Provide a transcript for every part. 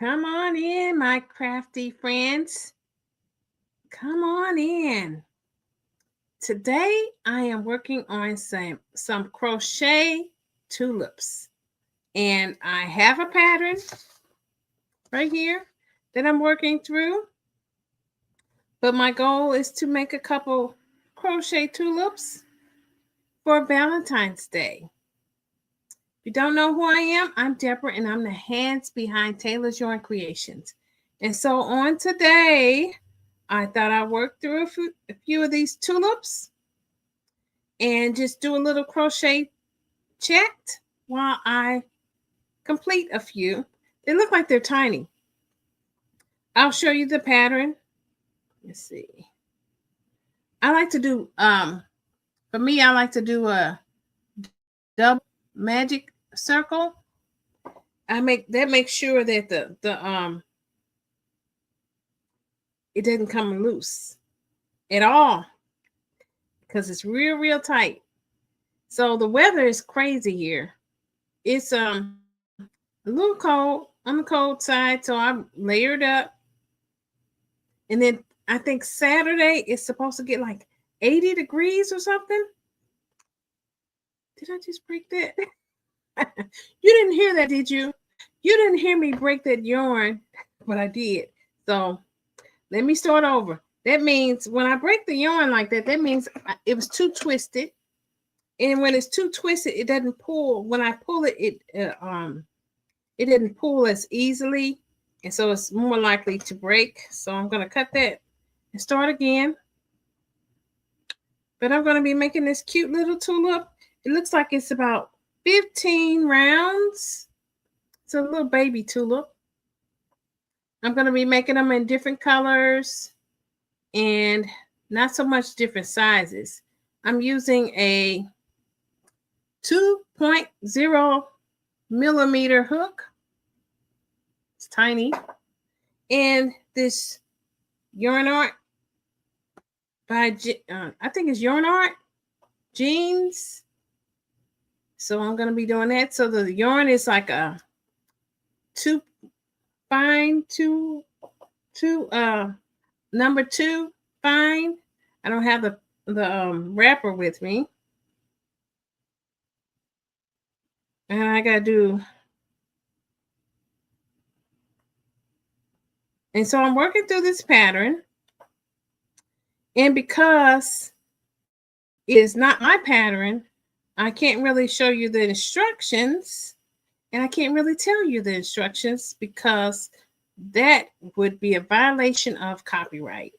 Come on in, my crafty friends. Come on in. Today I am working on some crochet tulips. And I have a pattern right here that I'm working through. But my goal is to make a couple crochet tulips for Valentine's Day. If you don't know who I am, I'm Deborah and I'm the hands behind Taylor's Yarn Creations. And so on today, I thought I'd work through a few of these tulips and just do a little crochet chat while I complete a few. They look like they're tiny. I'll show you the pattern. Let's see. I like to do, for me, I like to do a double magic circle. Make sure that the it doesn't come loose at all because it's real tight. So the weather is crazy here. It's a little cold on the cold side, so I'm layered up. And then I think Saturday is supposed to get like 80 degrees or something. Did I just break that? You didn't hear that, did you? You didn't hear me break that yarn, but I did. So let me start over. That means when I break the yarn like that, that means it was too twisted. And when it's too twisted, it doesn't pull. When I pull it, it didn't pull as easily. And so it's more likely to break. So I'm going to cut that and start again. But I'm going to be making this cute little tulip. It looks like it's about 15 rounds. It's a little baby tulip. I'm going to be making them in different colors and not so much different sizes. I'm using a 2.0 millimeter hook. It's tiny. And this yarn art by, I think it's yarn art jeans. So I'm going to be doing that. So the yarn is like a number 2 fine. I don't have the wrapper with me. And I got to do. And so I'm working through this pattern. And because it is not my pattern, I can't really show you the instructions. And I can't really tell you the instructions because that would be a violation of copyright.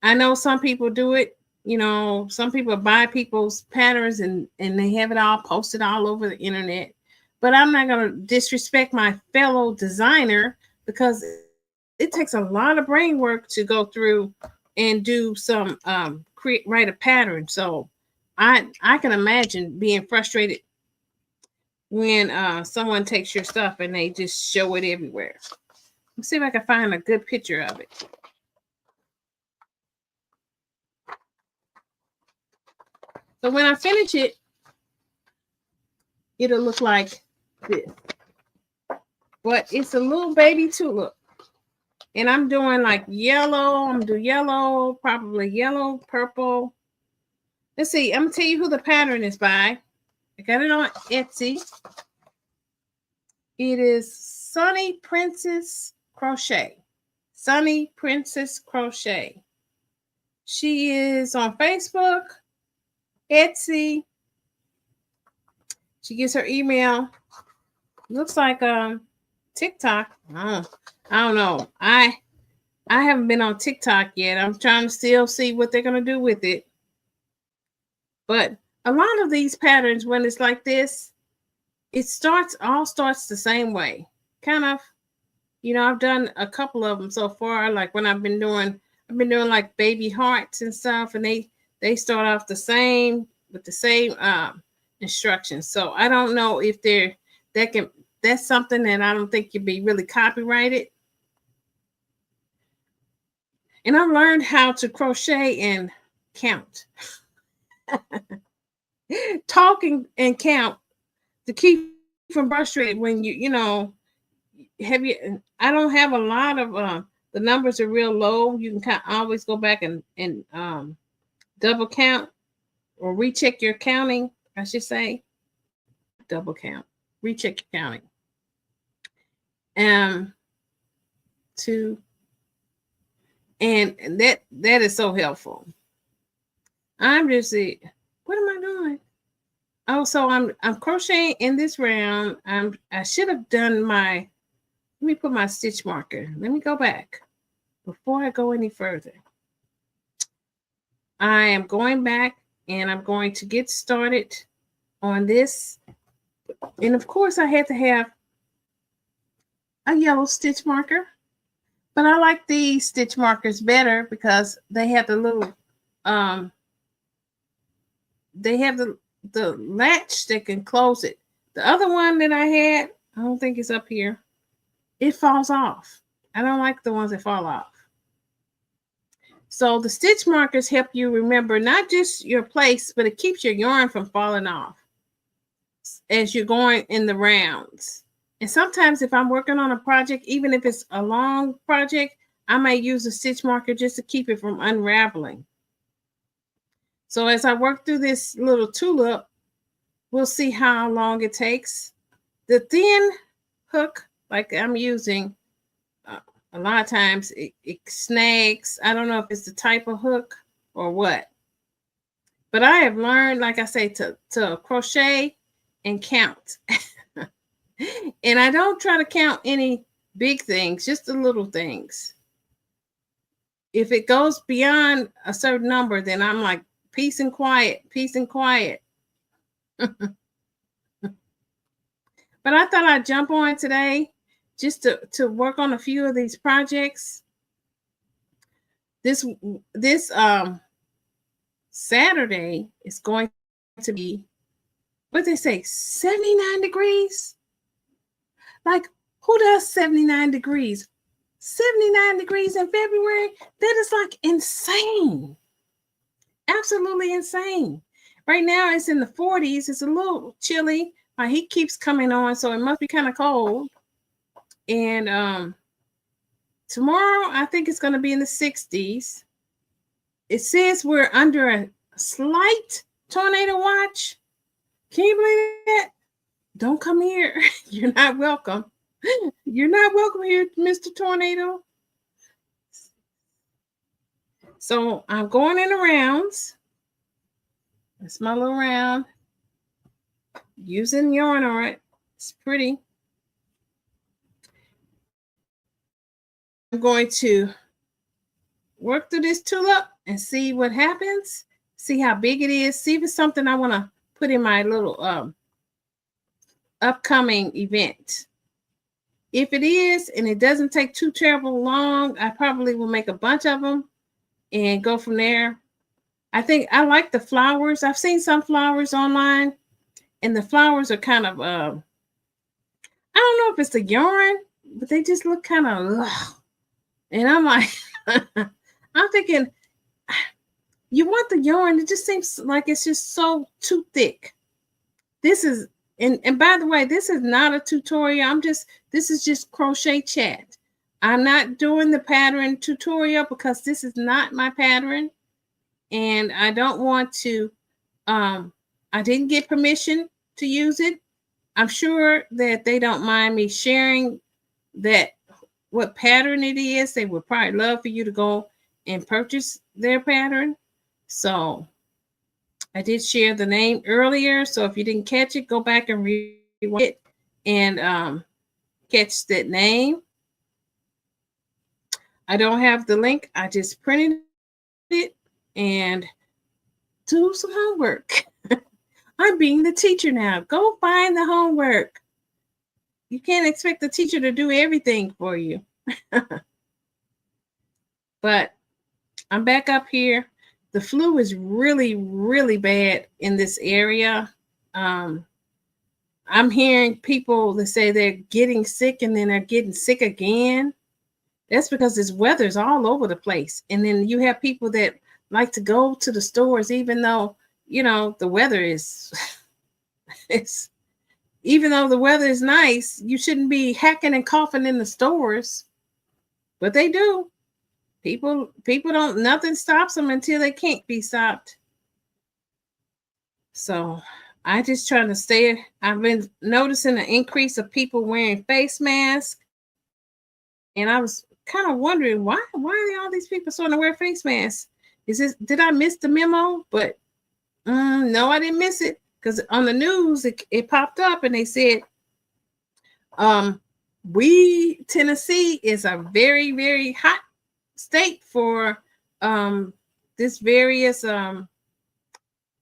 I know some people do it. You know, some people buy people's patterns and they have it all posted all over the internet. But I'm not going to disrespect my fellow designer because it takes a lot of brain work to go through and do some write a pattern. So I can imagine being frustrated when someone takes your stuff and they just show it everywhere. Let's see if I can find a good picture of it. So when I finish it, it'll look like this. But it's a little baby tulip. And I'm doing like yellow. I'm going to do yellow, probably yellow, purple. Let's see. I'm going to tell you who the pattern is by. I got it on Etsy. It is Sunny Princess Crochet. Sunny Princess Crochet. She is on Facebook, Etsy. She gives her email. Looks like TikTok. I don't know. I haven't been on TikTok yet. I'm trying to still see what they're gonna do with it. But a lot of these patterns, when it's like this, it all starts the same way. Kind of, you know, I've done a couple of them so far. Like when I've been doing like baby hearts and stuff, and they start off the same with the same instructions. So I don't know if that's something that I don't think can be really copyrighted. And I learned how to crochet and count. Talking and count to keep from frustrated when you have you? I don't have a lot of. The numbers are real low. You can always go back and double count or recheck your counting. I should say, double count, recheck your counting. To and that is so helpful. I'm just what am I doing? Oh, so I'm crocheting in this round. I should have done my. Let me put my stitch marker. Let me go back before I go any further. I am going back and I'm going to get started on this. And of course, I had to have a yellow stitch marker. But I like these stitch markers better because they have the little they have the latch that can close it. The other one that I had, I don't think it's up here. It falls off. I don't like the ones that fall off. So the stitch markers help you remember not just your place, but it keeps your yarn from falling off as you're going in the rounds. And sometimes if I'm working on a project, even if it's a long project, I might use a stitch marker just to keep it from unraveling. So as I work through this little tulip, we'll see how long it takes. The thin hook, like I'm using, a lot of times it snags. I don't know if it's the type of hook or what. But I have learned, like I say, to crochet and count. And I don't try to count any big things, just the little things. If it goes beyond a certain number, then I'm like, peace and quiet, peace and quiet. But I thought I'd jump on today just to work on a few of these projects. This Saturday is going to be, what they say, 79 degrees? Like, who does 79 degrees? 79 degrees in February? That is like insane. Absolutely insane. Right now it's in the 40s. It's a little chilly. My heat keeps coming on, so it must be kind of cold. And tomorrow I think it's going to be in the 60s. It says we're under a slight tornado watch. Can you believe that? Don't come here. You're not welcome. You're not welcome here, Mr. Tornado. So I'm going in the rounds. That's my little round. Using yarn on it. It's pretty. I'm going to work through this tulip and see what happens. See how big it is. See if it's something I want to put in my little upcoming event. If it is, and it doesn't take too terrible long, I probably will make a bunch of them and go from there. I think I like the flowers. I've seen some flowers online, and the flowers are kind of, I don't know if it's the yarn, but they just look kind of, and I'm like, I'm thinking, you want the yarn. It just seems like it's just so too thick. This is, and by the way, this is not a tutorial. This is just crochet chat. I'm not doing the pattern tutorial because this is not my pattern. And I don't want to, I didn't get permission to use it. I'm sure that they don't mind me sharing that, what pattern it is. They would probably love for you to go and purchase their pattern. So I did share the name earlier. So if you didn't catch it, go back and read it and catch that name. I don't have the link. I just printed it and do some homework. I'm being the teacher now. Go find the homework. You can't expect the teacher to do everything for you. But I'm back up here. The flu is really, really bad in this area. I'm hearing people that say they're getting sick and then they're getting sick again. That's because this weather's all over the place. And then you have people that like to go to the stores, even though, you know, the weather is, it even though the weather is nice, you shouldn't be hacking and coughing in the stores. But they do. People don't, nothing stops them until they can't be stopped. So I just trying to stay. I've been noticing an increase of people wearing face masks. And I was kind of wondering why are all these people starting to wear face masks? Did I miss the memo? But no, I didn't miss it, because on the news it popped up and they said, Tennessee is a very, very hot state for this various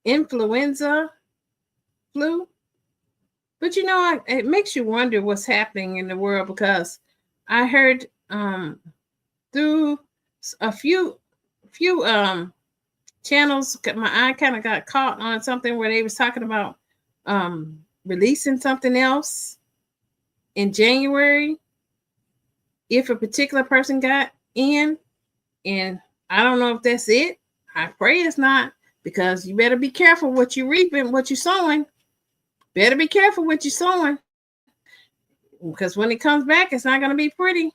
influenza flu. But it makes you wonder what's happening in the world, because I heard through a few channels, my eye kind of got caught on something where they was talking about releasing something else in January if a particular person got in. And I don't know if that's it. I pray it's not, because you better be careful what you're reaping, what you're sowing. Better be careful what you're sowing, because when it comes back, it's not going to be pretty.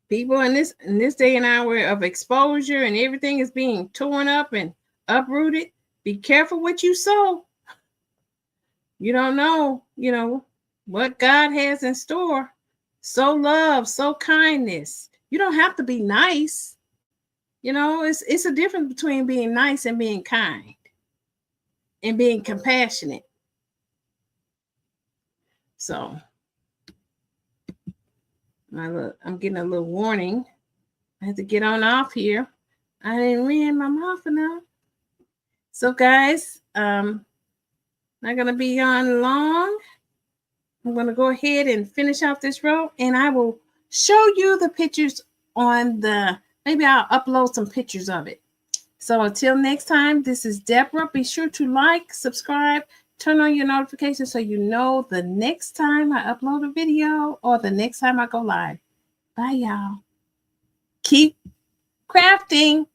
People in this day and hour of exposure and everything is being torn up and uprooted. Be careful what you sow. You don't know, what God has in store. Sow love, sow kindness. You don't have to be nice. It's a difference between being nice and being kind and being compassionate. So I'm getting a little warning. I have to get on off here. I didn't read my mouth enough. So guys, not gonna be on long. I'm gonna go ahead and finish out this row, and I will show you the pictures on maybe I'll upload some pictures of it. So until next time, this is Deborah. Be sure to like, subscribe, turn on your notifications so you know the next time I upload a video or the next time I go live. Bye, y'all. Keep crafting.